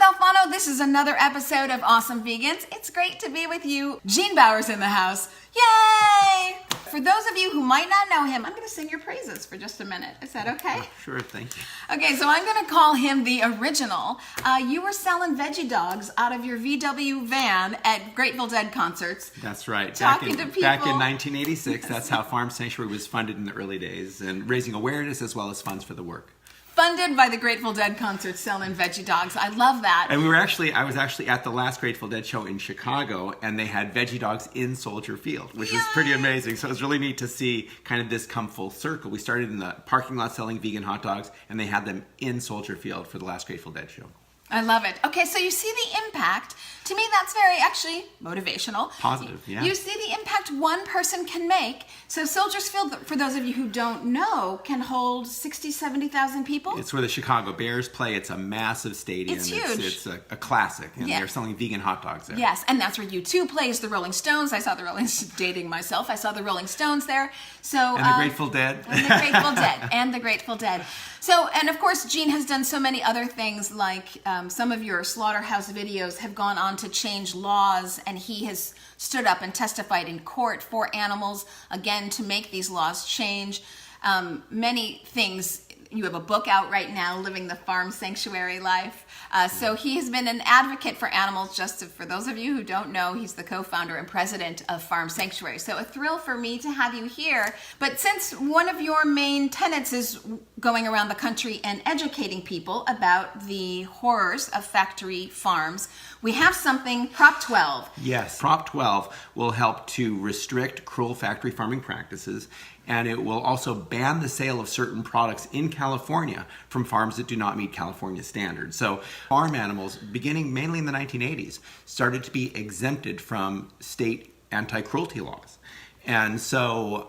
Alfano. This is another episode of Awesome Vegans. It's great to be with you. Gene Baur's in the house. Yay! For those of you who might not know him, I'm going to sing your praises for just a minute. Is that okay? Oh, sure, thank you. Okay, so I'm going to call him the original. You were selling veggie dogs out of your VW van at Grateful Dead concerts. That's right. Talking to people. Back in 1986, that's how Farm Sanctuary was funded in the early days, and raising awareness as well as funds for the work. Funded by the Grateful Dead concerts selling veggie dogs. I love that. And I was actually at the last Grateful Dead show in Chicago, and they had veggie dogs in Soldier Field, which was pretty amazing. So it was really neat to see kind of this come full circle. We started in the parking lot selling vegan hot dogs, and they had them in Soldier Field for the last Grateful Dead show. I love it. Okay, so you see the impact. To me, that's very, actually, motivational. Positive, yeah. You see the impact one person can make. So Soldiers Field, for those of you who don't know, can hold 60, 70,000 people. It's where the Chicago Bears play. It's a massive stadium. It's huge. It's a classic, and Yeah. they're selling vegan hot dogs there. Yes, and that's where U2 plays, the Rolling Stones. I saw the Rolling dating myself. I saw the Rolling Stones there. So And the Grateful Dead. And the Grateful Dead. And the Grateful Dead. So, and of course, Gene has done so many other things, like some of your slaughterhouse videos have gone on to change laws, and he has stood up and testified in court for animals, again, to make these laws change. Many things. You have a book out right now, Living the Farm Sanctuary Life. So he has been an advocate for animals. Just for those of you who don't know, he's the co-founder and president of Farm Sanctuary. So a thrill for me to have you here. But since one of your main tenets is going around the country and educating people about the horrors of factory farms, we have something, Prop 12. Yes, Prop 12 will help to restrict cruel factory farming practices, and it will also ban the sale of certain products in California from farms that do not meet California standards. So farm animals, beginning mainly in the 1980s, started to be exempted from state anti-cruelty laws. And so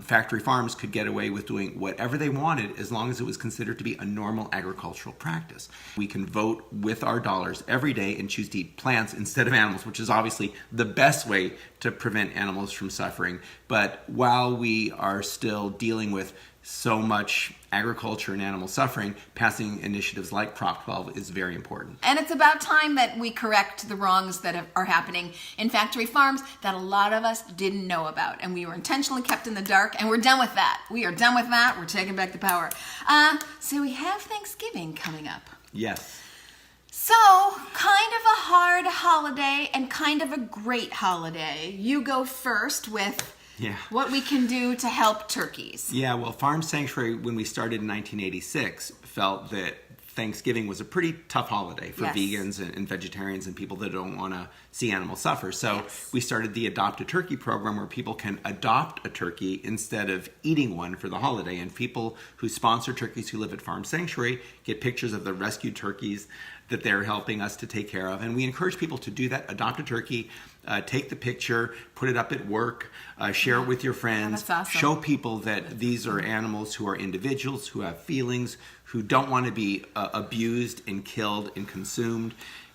factory farms could get away with doing whatever they wanted as long as it was considered to be a normal agricultural practice. We can vote with our dollars every day and choose to eat plants instead of animals, which is obviously the best way to prevent animals from suffering. But while we are still dealing with so much agriculture and animal suffering, passing initiatives like Prop 12 is very important. And it's about time that we correct the wrongs that are happening in factory farms that a lot of us didn't know about. And we were intentionally kept in the dark, and we're done with that. We are done with that. We're taking back the power. So we have Thanksgiving coming up. Yes. So, kind of a hard holiday and kind of a great holiday. You go first with what we can do to help turkeys. Yeah, well, Farm Sanctuary, when we started in 1986, felt that Thanksgiving was a pretty tough holiday for vegans and vegetarians and people that don't want to see animals suffer. So we started the Adopt a Turkey program where people can adopt a turkey instead of eating one for the holiday. And people who sponsor turkeys who live at Farm Sanctuary get pictures of the rescued turkeys that they're helping us to take care of. And we encourage people to do that, adopt a turkey, take the picture, put it up at work, share it with your friends, That's awesome. Show people that these are animals who are individuals, who have feelings, who don't want to be abused and killed and consumed.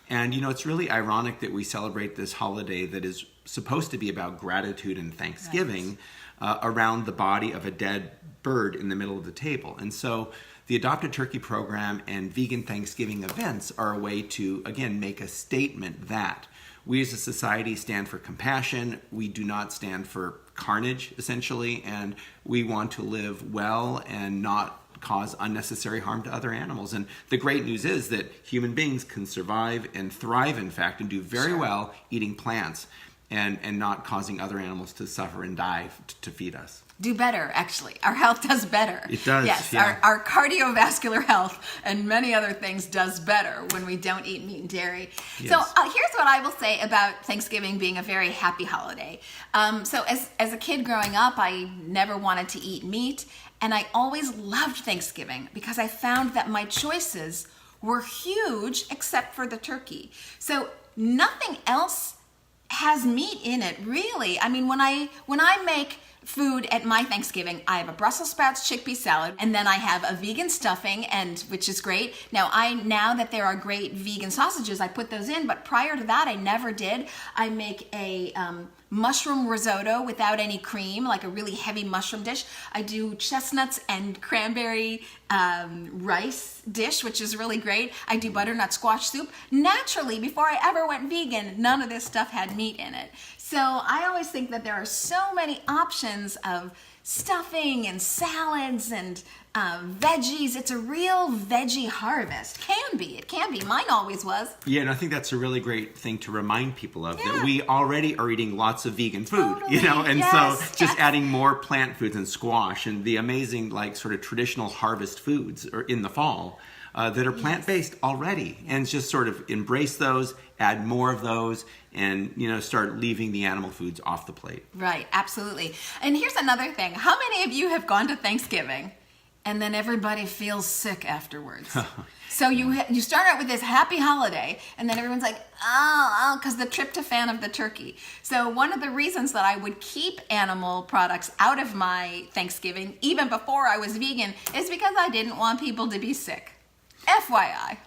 And, you know, it's really ironic that we celebrate this holiday that is supposed to be about gratitude and thanksgiving around the body of a dead bird in the middle of the table. And so the Adopt a Turkey program and vegan Thanksgiving events are a way to, again, make a statement that we as a society stand for compassion. We do not stand for carnage, essentially, and we want to live well and not cause unnecessary harm to other animals. And the great news is that human beings can survive and thrive, in fact, and do very well eating plants and not causing other animals to suffer and die to feed us. Do better, actually. Our health does better. It does, yes. yeah. Our cardiovascular health and many other things does better when we don't eat meat and dairy. Yes. So here's what I will say about Thanksgiving being a very happy holiday. So as a kid growing up, I never wanted to eat meat, and I always loved Thanksgiving because I found that my choices were huge except for the turkey. So nothing else has meat in it, really. I mean, when I make food at my Thanksgiving. I have a Brussels sprouts chickpea salad, and then I have a vegan stuffing, and which is great. Now that there are great vegan sausages, I put those in, but prior to that, I never did. I make a mushroom risotto without any cream, like a really heavy mushroom dish. I do chestnuts and cranberry rice dish, which is really great. I do butternut squash soup. Naturally, before I ever went vegan, none of this stuff had meat in it. So I always think that there are so many options of stuffing and salads and veggies. It's a real veggie harvest. It can be. Mine always was. Yeah, and I think that's a really great thing to remind people of, that we already are eating lots of vegan food, and so just adding more plant foods and squash and the amazing, like, sort of traditional harvest foods or in the fall that are plant-based already, and just sort of embrace those, add more of those, and start leaving the animal foods off the plate. Right, absolutely. And here's another thing. How many of you have gone to Thanksgiving and then everybody feels sick afterwards? So you start out with this happy holiday, and then everyone's like, oh, because the tryptophan of the turkey. So one of the reasons that I would keep animal products out of my Thanksgiving, even before I was vegan, is because I didn't want people to be sick. FYI.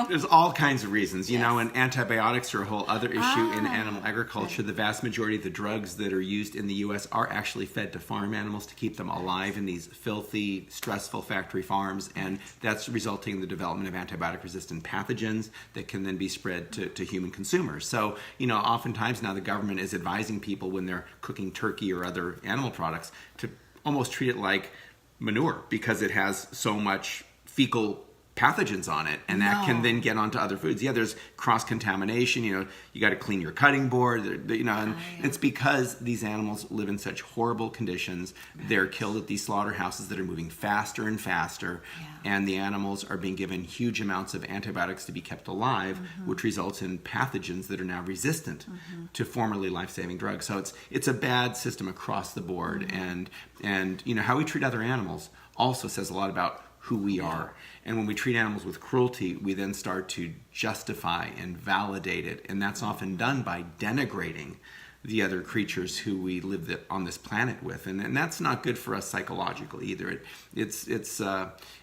There's all kinds of reasons, and antibiotics are a whole other issue in animal agriculture. The vast majority of the drugs that are used in the U.S. are actually fed to farm animals to keep them alive in these filthy, stressful factory farms, and that's resulting in the development of antibiotic-resistant pathogens that can then be spread to human consumers. So, oftentimes now the government is advising people when they're cooking turkey or other animal products to almost treat it like manure, because it has so much fecal pathogens on it, and that can then get onto other foods. There's cross-contamination. You got to clean your cutting board. And it's because these animals live in such horrible conditions. They're killed at these slaughterhouses that are moving faster and faster, and the animals are being given huge amounts of antibiotics to be kept alive, which results in pathogens that are now resistant to formerly life-saving drugs. So it's a bad system across the board, and how we treat other animals also says a lot about who we are. And when we treat animals with cruelty, we then start to justify and validate it. And that's often done by denigrating the other creatures who we live on this planet with. And that's not good for us psychologically either. These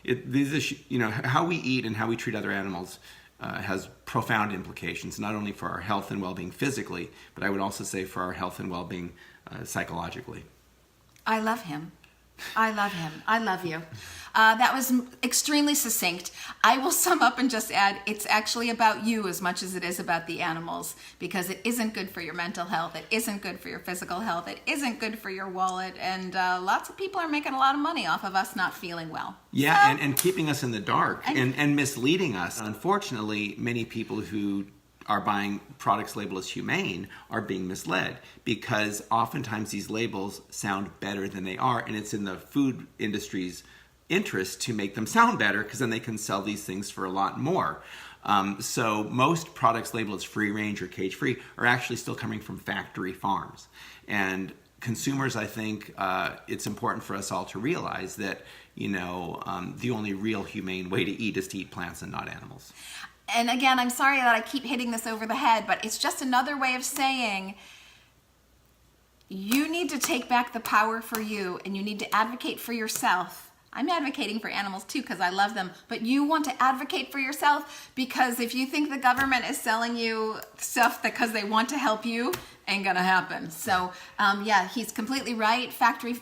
issues, how we eat and how we treat other animals has profound implications, not only for our health and well-being physically, but I would also say for our health and well-being psychologically. I love him. I love you. That was extremely succinct. I will sum up and just add, it's actually about you as much as it is about the animals, because it isn't good for your mental health. It isn't good for your physical health. It isn't good for your wallet. And lots of people are making a lot of money off of us not feeling well. Yeah, and keeping us in the dark and misleading us. Unfortunately, many people who are buying products labeled as humane are being misled, because oftentimes these labels sound better than they are, and it's in the food industry's interest to make them sound better, because then they can sell these things for a lot more. So most products labeled as free range or cage free are actually still coming from factory farms. And consumers, I think it's important for us all to realize that the only real humane way to eat is to eat plants and not animals. And again, I'm sorry that I keep hitting this over the head, but it's just another way of saying you need to take back the power for you, and you need to advocate for yourself. I'm advocating for animals too because I love them, but you want to advocate for yourself, because if you think the government is selling you stuff because they want to help you, ain't gonna happen. So he's completely right. Factory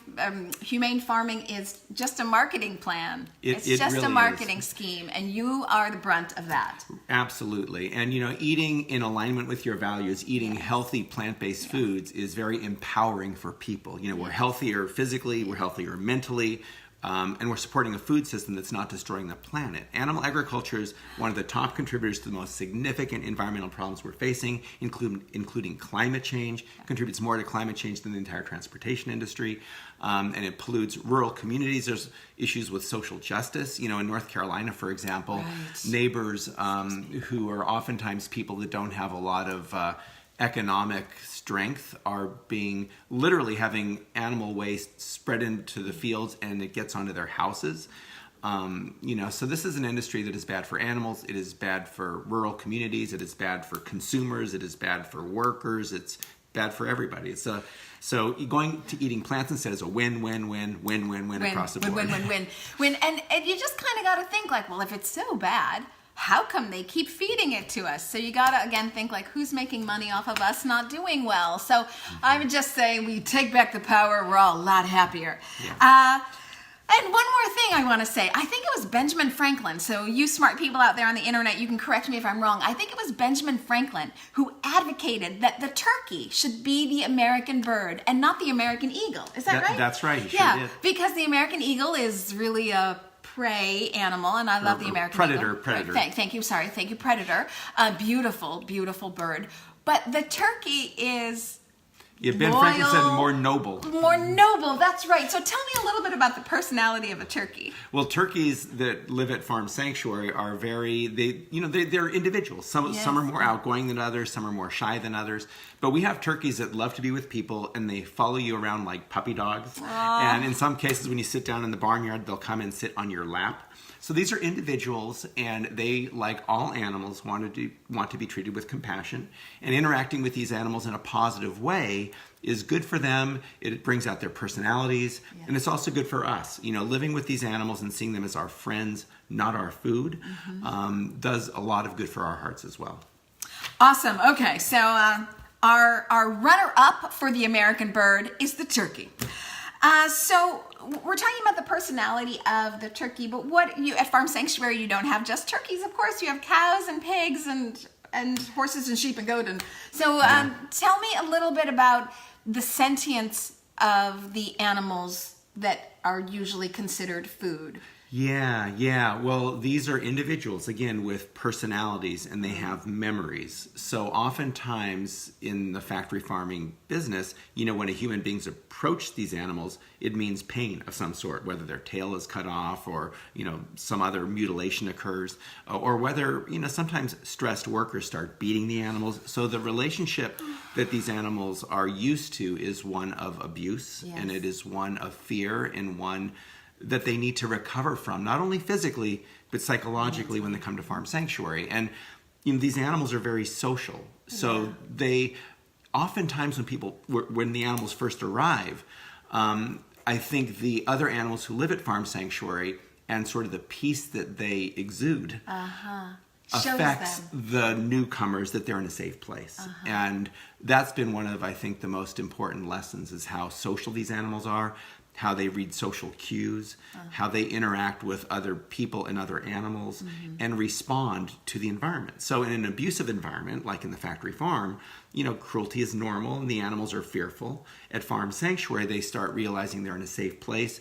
humane farming is just a marketing plan. It's just really a marketing scheme, and you are the brunt of that. Absolutely. And eating in alignment with your values, eating healthy plant-based foods is very empowering for people. We're healthier physically, we're healthier mentally. And we're supporting a food system that's not destroying the planet. Animal agriculture is one of the top contributors to the most significant environmental problems we're facing, including climate change. It contributes more to climate change than the entire transportation industry. And it pollutes rural communities. There's issues with social justice. In North Carolina, for example, neighbors who are oftentimes people that don't have a lot of economic strength are literally having animal waste spread into the fields, and it gets onto their houses. So this is an industry that is bad for animals. It is bad for rural communities. It is bad for consumers. It is bad for workers. It's bad for everybody. So going to eating plants instead is a win-win-win-win-win-win across the board. Win. And you just kind of got to think like, well, if it's so bad, how come they keep feeding it to us? So you got to, again, think like, who's making money off of us not doing well? So I would just say we take back the power. We're all a lot happier. Yeah. And one more thing I want to say. I think it was Benjamin Franklin. So you smart people out there on the internet, you can correct me if I'm wrong. I think it was Benjamin Franklin who advocated that the turkey should be the American bird and not the American eagle. Is that right? That's right. He yeah, sure did. because the American eagle is really a prey animal, and I love the American predator. eagle. Predator. Thank you. Sorry. Thank you, predator. A beautiful, beautiful bird. But the turkey is... Yeah, Ben Franklin said more noble. More noble, that's right. So tell me a little bit about the personality of a turkey. Well, turkeys that live at Farm Sanctuary are they're individuals. Some are more outgoing than others, some are more shy than others. But we have turkeys that love to be with people, and they follow you around like puppy dogs. Aww. And in some cases, when you sit down in the barnyard, they'll come and sit on your lap. So these are individuals, and they, like all animals, want to be treated with compassion. And interacting with these animals in a positive way is good for them. It brings out their personalities, and it's also good for us. Living with these animals and seeing them as our friends, not our food, does a lot of good for our hearts as well. Awesome. Okay, so our runner-up for the American bird is the turkey. So we're talking about the personality of the turkey, but at Farm Sanctuary, you don't have just turkeys, of course. You have cows and pigs and horses and sheep and goat. And so tell me a little bit about the sentience of the animals that are usually considered food. Yeah. Well, these are individuals, again, with personalities, and they have memories. So oftentimes in the factory farming business, when a human beings approach these animals, it means pain of some sort, whether their tail is cut off or, some other mutilation occurs, or whether, sometimes stressed workers start beating the animals. So the relationship that these animals are used to is one of abuse, and it is one of fear, and one that they need to recover from, not only physically, but psychologically when they come to Farm Sanctuary. And these animals are very social. So they, oftentimes when the animals first arrive, I think the other animals who live at Farm Sanctuary and sort of the peace that they exude affects the newcomers that they're in a safe place. And that's been one of, I think, the most important lessons is how social these animals are, how they read social cues, how they interact with other people and other animals, and respond to the environment. So in an abusive environment, like in the factory farm, cruelty is normal and the animals are fearful. At Farm Sanctuary, they start realizing they're in a safe place.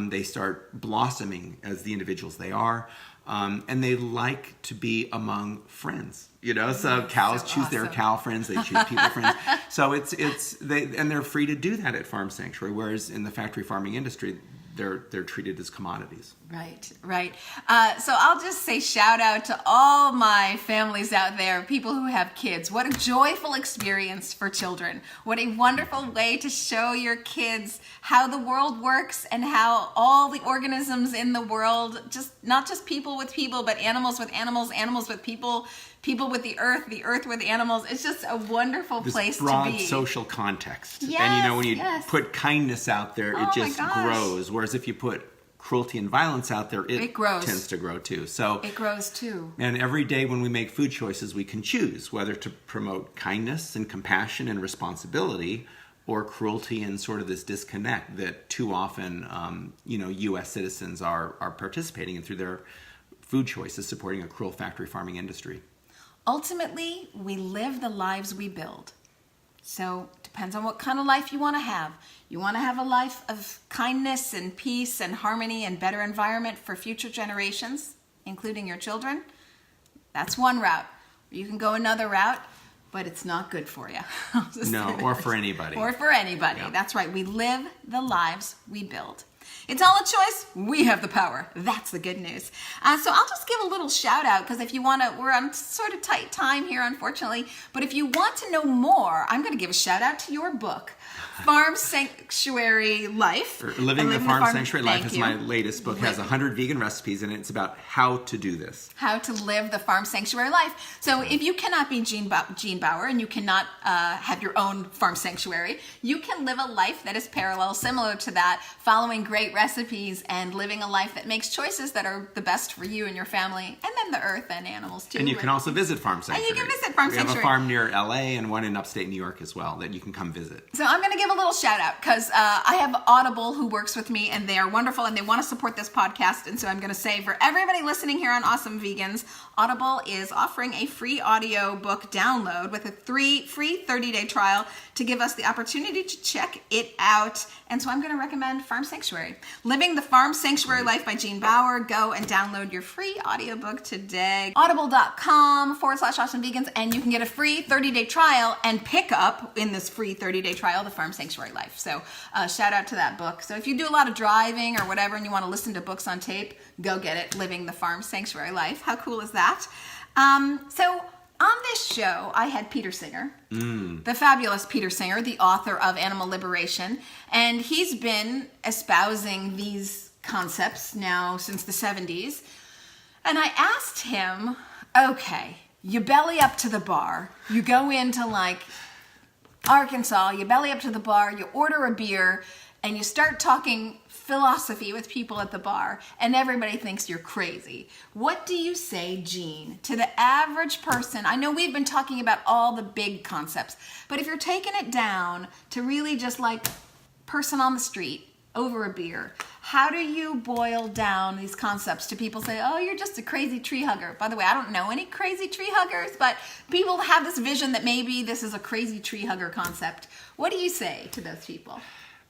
They start blossoming as the individuals they are. And they like to be among friends, So cows choose their cow friends, they choose people friends. So they're free to do that at Farm Sanctuary, whereas in the factory farming industry, they're treated as commodities. Right. So I'll just say shout out to all my families out there, people who have kids. What a joyful experience for children. What a wonderful way to show your kids how the world works and how all the organisms in the world, not just people with people, but animals with animals, animals with people, people with the earth with animals. It's just a wonderful place to be. Broad social context. Yes, and when you put kindness out there, it just grows. Whereas if you put cruelty and violence out there, it grows. Tends to grow too. So it grows too. And every day when we make food choices, we can choose whether to promote kindness and compassion and responsibility, or cruelty and sort of this disconnect that too often, U.S. citizens are participating in through their food choices, supporting a cruel factory farming industry. Ultimately, we live the lives we build. So it depends on what kind of life you want to have. You want to have a life of kindness and peace and harmony and better environment for future generations, including your children? That's one route. You can go another route, but it's not good for you. No, or for anybody. Or for anybody. Yeah. That's right. We live the lives we build. It's all a choice. We have the power. That's the good news. So I'll just give a little shout out because if you want to, we're on sort of tight time here, unfortunately. But if you want to know more, I'm going to give a shout out to your book, Farm Sanctuary Life. Living the Farm Sanctuary Life is my latest book. It has 100 vegan recipes in it. It's about how to do this. How to live the farm sanctuary life. So if you cannot be Gene Baur and you cannot have your own farm sanctuary, you can live a life that is parallel, similar to that, following great recipes and living a life that makes choices that are the best for you and your family, and then the earth and animals too. And you can also visit farm sanctuaries. And you can visit farm sanctuary. We have a farm near LA and one in upstate New York as well that you can come visit. So I'm going to give a little shout out because I have Audible who works with me, and they are wonderful and they want to support this podcast. And so I'm going to say, for everybody listening here on Awesome Vegans, Audible is offering a free audio book download with a free 30-day trial to give us the opportunity to check it out. And so I'm going to recommend Farm Sanctuary. Living the Farm Sanctuary Life by Gene Baur. Go and download your free audiobook today. Audible.com/Awesome Vegans, and you can get a free 30-day trial and pick up in this free 30-day trial the Farm Sanctuary Life. So shout out to that book. So if you do a lot of driving or whatever and you want to listen to books on tape, go get it. Living the Farm Sanctuary Life. How cool is that? So on this show, I had Peter Singer, the fabulous Peter Singer, the author of Animal Liberation, and he's been espousing these concepts now since the 70s. And I asked him, okay, you belly up to the bar, you go into like Arkansas, you belly up to the bar, you order a beer, and you start talking philosophy with people at the bar, and everybody thinks you're crazy. What do you say, Gene, to the average person? I know we've been talking about all the big concepts, but if you're taking it down to really just like person on the street over a beer, how do you boil down these concepts to people say, oh, you're just a crazy tree hugger? By the way, I don't know any crazy tree huggers, but people have this vision that maybe this is a crazy tree hugger concept. What do you say to those people?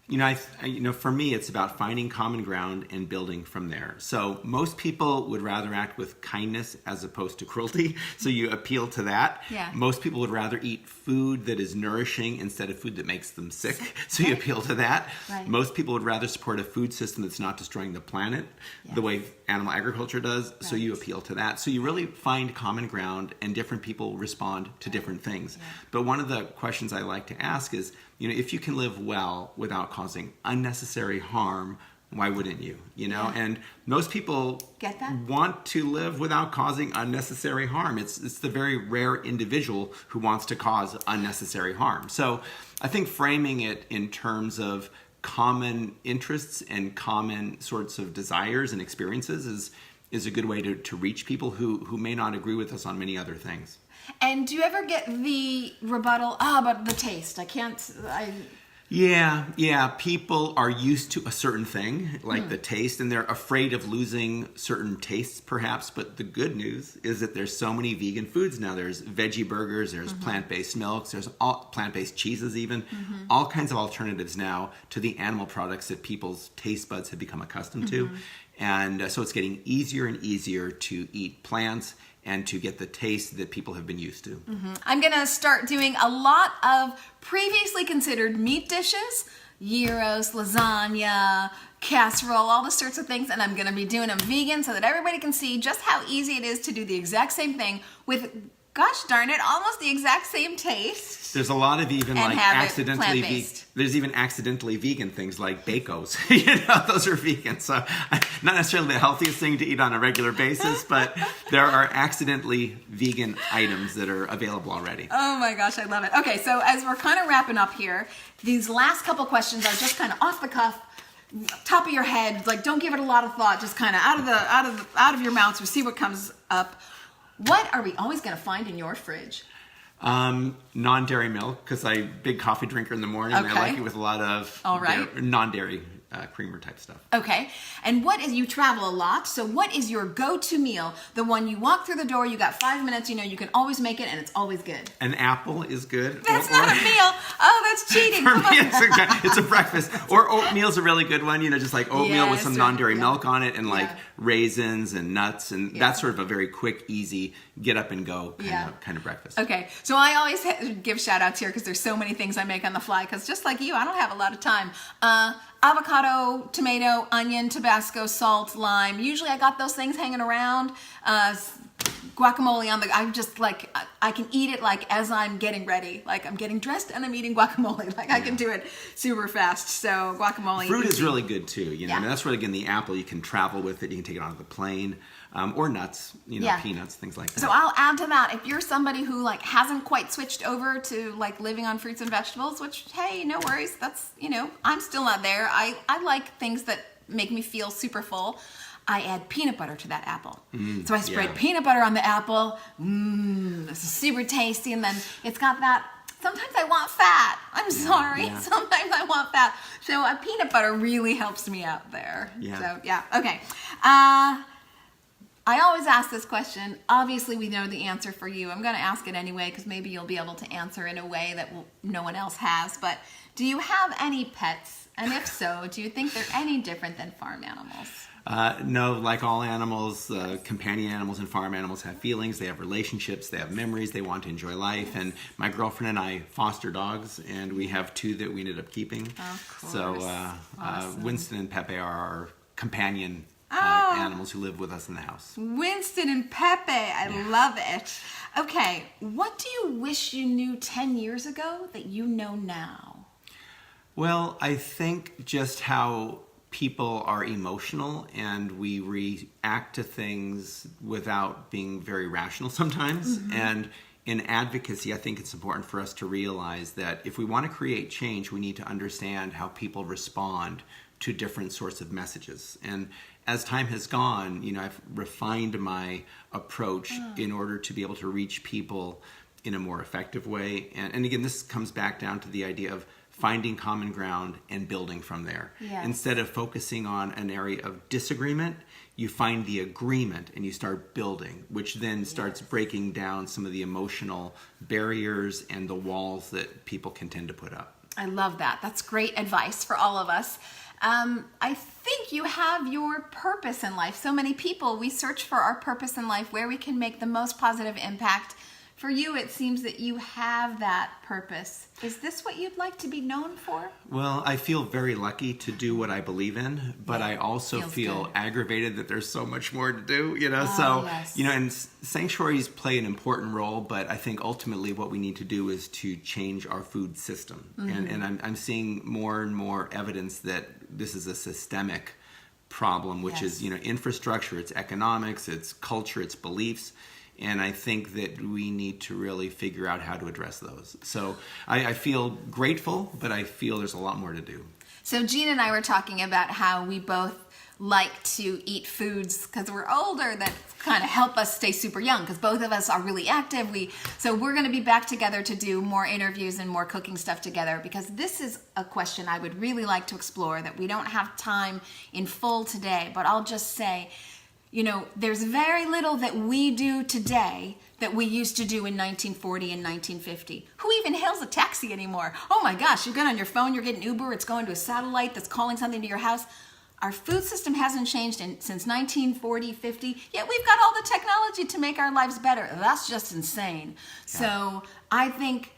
For me, it's about finding common ground and building from there. So most people would rather act with kindness as opposed to cruelty. So you appeal to that. Yeah. Most people would rather eat food that is nourishing instead of food that makes them sick. So you appeal to that. Right. Most people would rather support a food system that's not destroying the planet the way animal agriculture does. Right. So you appeal to that. So you really find common ground, and different people respond to different things. Yeah. But one of the questions I like to ask is, if you can live well without causing unnecessary harm, why wouldn't you? Yeah. And most people get that? Want to live without causing unnecessary harm. It's the very rare individual who wants to cause unnecessary harm. So I think framing it in terms of common interests and common sorts of desires and experiences is a good way to reach people who may not agree with us on many other things. And do you ever get the rebuttal, but the taste, Yeah. People are used to a certain thing, like the taste, and they're afraid of losing certain tastes, perhaps. But the good news is that there's so many vegan foods now. There's veggie burgers, there's plant-based milks, there's all plant-based cheeses even, all kinds of alternatives now to the animal products that people's taste buds have become accustomed to. And so it's getting easier and easier to eat plants and to get the taste that people have been used to. I'm going to start doing a lot of previously considered meat dishes, gyros, lasagna, casserole, all the sorts of things, and I'm going to be doing them vegan so that everybody can see just how easy it is to do the exact same thing with, gosh darn it, almost the exact same taste. There's a lot of even like accidentally vegan. There's even accidentally vegan things like Bacos. Those are vegan. So not necessarily the healthiest thing to eat on a regular basis, but there are accidentally vegan items that are available already. Oh my gosh, I love it. Okay, so as we're kind of wrapping up here, these last couple questions are just kind of off the cuff, top of your head. Like, don't give it a lot of thought. Just kind of out of your mouth. So see what comes up. What are we always going to find in your fridge? Non-dairy milk, because I'm a big coffee drinker in the morning. Okay. And I like it with a lot of non-dairy creamer type stuff. Okay. And you travel a lot, so what is your go-to meal? The one you walk through the door, you got 5 minutes, you can always make it, and it's always good. An apple is good. That's not a meal. Oh, that's cheating. For me, it's a breakfast. Or oatmeal's a really good one, just like oatmeal with some non-dairy milk on it, and like raisins and nuts, and that's sort of a very quick, easy, get up and go kind of breakfast. Okay, so I always give shout outs here because there's so many things I make on the fly, because just like you, I don't have a lot of time. Avocado, tomato, onion, Tabasco, salt, lime. Usually I got those things hanging around. Guacamole I'm just like, I can eat it like as I'm getting ready. Like I'm getting dressed and I'm eating guacamole. Like I can do it super fast. So guacamole. Fruit is really good too. I mean, that's where, again, the apple, you can travel with it. You can take it onto the plane, or nuts, peanuts, things like that. So I'll add to that, if you're somebody who like hasn't quite switched over to like living on fruits and vegetables, which, hey, no worries. That's, I'm still not there. I like things that make me feel super full. I add peanut butter to that apple. So I spread peanut butter on the apple. This is super tasty. And then it's got that, sometimes I want fat. I'm sorry. Yeah. Sometimes I want fat. So peanut butter really helps me out there. Yeah. So, okay. I always ask this question. Obviously, we know the answer for you. I'm going to ask it anyway because maybe you'll be able to answer in a way that no one else has. But do you have any pets? And if so, do you think they're any different than farm animals? No, like all animals, companion animals and farm animals have feelings, they have relationships, they have memories, they want to enjoy life. And my girlfriend and I foster dogs, and we have 2 that we ended up keeping. Of course. So Awesome. Winston and Pepe are our companion animals who live with us in the house. Winston and Pepe, I love it. Okay, what do you wish you knew 10 years ago that you know now? Well, I think just how people are emotional and we react to things without being very rational sometimes. And in advocacy, I think it's important for us to realize that if we want to create change, we need to understand how people respond to different sorts of messages. And as time has gone, I've refined my approach in order to be able to reach people in a more effective way. And again, this comes back down to the idea of finding common ground and building from there. Yes. Instead of focusing on an area of disagreement, you find the agreement and you start building, which then starts breaking down some of the emotional barriers and the walls that people can tend to put up. I love that. That's great advice for all of us. I think you have your purpose in life. So many people, we search for our purpose in life, where we can make the most positive impact. For you, it seems that you have that purpose. Is this what you'd like to be known for? Well, I feel very lucky to do what I believe in, but I also feel aggravated that there's so much more to do, and sanctuaries play an important role, but I think ultimately what we need to do is to change our food system. And I'm seeing more and more evidence that this is a systemic problem, which is, infrastructure, it's economics, it's culture, it's beliefs. And I think that we need to really figure out how to address those. So I feel grateful, but I feel there's a lot more to do. So Gene and I were talking about how we both like to eat foods because we're older that kind of help us stay super young, because both of us are really active. So we're going to be back together to do more interviews and more cooking stuff together, because this is a question I would really like to explore that we don't have time in full today. But I'll just say, there's very little that we do today that we used to do in 1940 and 1950. Who even hails a taxi anymore? Oh my gosh, you get on your phone, you're getting Uber, it's going to a satellite that's calling something to your house. Our food system hasn't changed since 1940, 50, yet we've got all the technology to make our lives better. That's just insane. Yeah. So I think,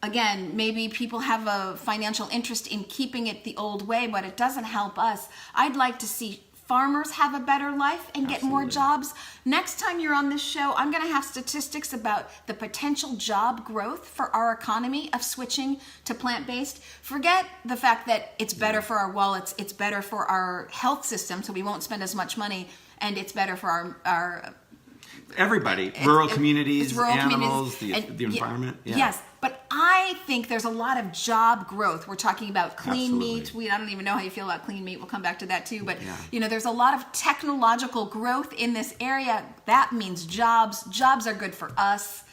again, maybe people have a financial interest in keeping it the old way, but it doesn't help us. I'd like to see farmers have a better life and get more jobs. Next time you're on this show, I'm going to have statistics about the potential job growth for our economy of switching to plant-based. Forget the fact that it's better for our wallets, it's better for our health system, so we won't spend as much money, and it's better for our everybody, rural communities, rural animals, communities, the environment. Yeah. Yes, but I think there's a lot of job growth. We're talking about clean meat. I don't even know how you feel about clean meat. We'll come back to that too. But there's a lot of technological growth in this area. That means jobs. Jobs are good for us.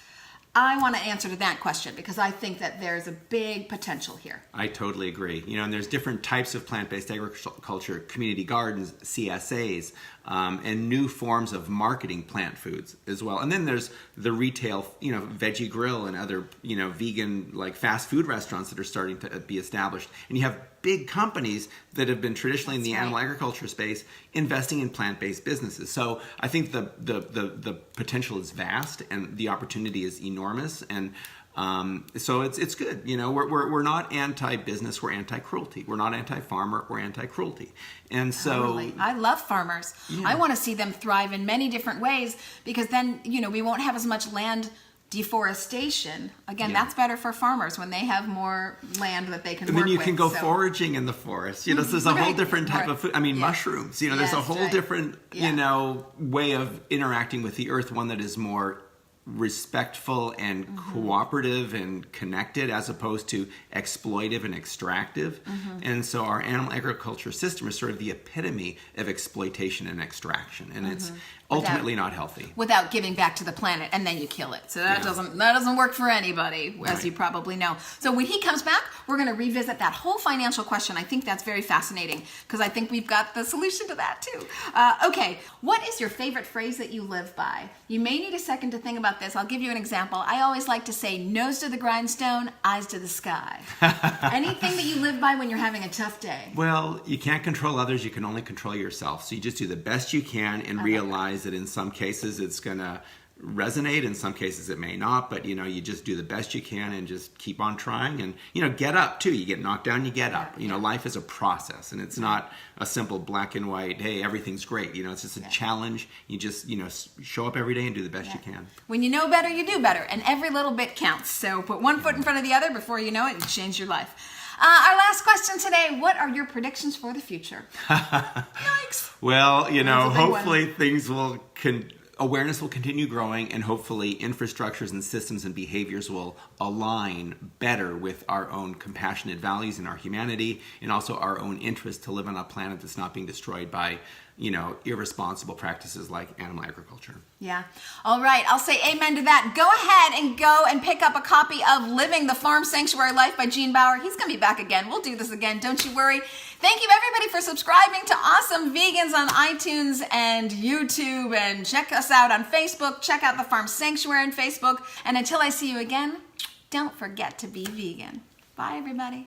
I want to answer to that question because I think that there's a big potential here. I totally agree. And there's different types of plant-based agriculture, community gardens, CSAs, and new forms of marketing plant foods as well. And then there's the retail, veggie grill and other, vegan, like fast food restaurants that are starting to be established. And you have big companies that have been traditionally in the animal agriculture space investing in plant-based businesses. So I think the potential is vast and the opportunity is enormous. And so it's good. We're not anti-business, we're anti-cruelty. We're not anti-farmer, we're anti-cruelty. And so totally. I love farmers. Yeah. I want to see them thrive in many different ways because then, we won't have as much land deforestation. Again, that's better for farmers when they have more land that they can work with. And then you can go foraging in the forest. So there's a whole different type of food. I mean, mushrooms. There's a whole different, way of interacting with the earth, one that is more respectful and cooperative and connected as opposed to exploitive and extractive. And so our animal agriculture system is sort of the epitome of exploitation and extraction, and it's ultimately not healthy. Without giving back to the planet, and then you kill it. So that doesn't work for anybody, as you probably know. So when he comes back, we're going to revisit that whole financial question. I think that's very fascinating because I think we've got the solution to that too. Okay, what is your favorite phrase that you live by? You may need a second to think about this. I'll give you an example. I always like to say, nose to the grindstone, eyes to the sky. Anything that you live by when you're having a tough day? Well, you can't control others. You can only control yourself. So you just do the best you can and realize that in some cases it's going to resonate, in some cases it may not, but you just do the best you can and just keep on trying and get up too. You get knocked down, you get up. Life is a process and it's not a simple black and white, hey, everything's great. It's just a challenge. You just show up every day and do the best you can. When you know better, you do better, and every little bit counts. So put one foot in front of the other. Before you know it, you change your life. Our last question today, what are your predictions for the future? Yikes. Well, hopefully awareness will continue growing, and hopefully infrastructures and systems and behaviors will align better with our own compassionate values and our humanity, and also our own interest to live on a planet that's not being destroyed by, irresponsible practices like animal agriculture. Yeah. All right. I'll say amen to that. Go ahead and pick up a copy of Living the Farm Sanctuary Life by Gene Baur. He's going to be back again. We'll do this again. Don't you worry. Thank you, everybody, for subscribing to Awesome Vegans on iTunes and YouTube. And check us out on Facebook. Check out the Farm Sanctuary on Facebook. And until I see you again, don't forget to be vegan. Bye, everybody.